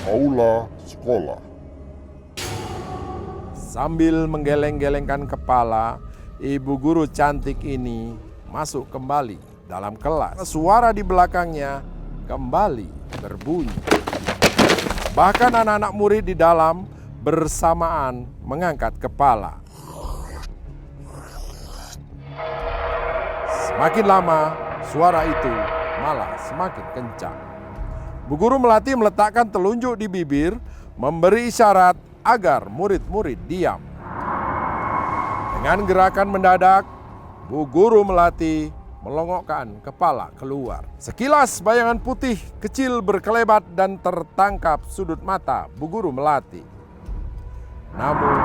aula sekolah. Sambil menggeleng-gelengkan kepala, ibu guru cantik ini masuk kembali dalam kelas. Suara di belakangnya kembali berbunyi. Bahkan anak-anak murid di dalam bersamaan mengangkat kepala. Semakin lama, suara itu malah semakin kencang. Bu Guru Melati meletakkan telunjuk di bibir, memberi isyarat agar murid-murid diam. Dengan gerakan mendadak, Bu Guru Melati melongokkan kepala keluar. Sekilas bayangan putih kecil berkelebat dan tertangkap sudut mata Bu Guru Melati. Namun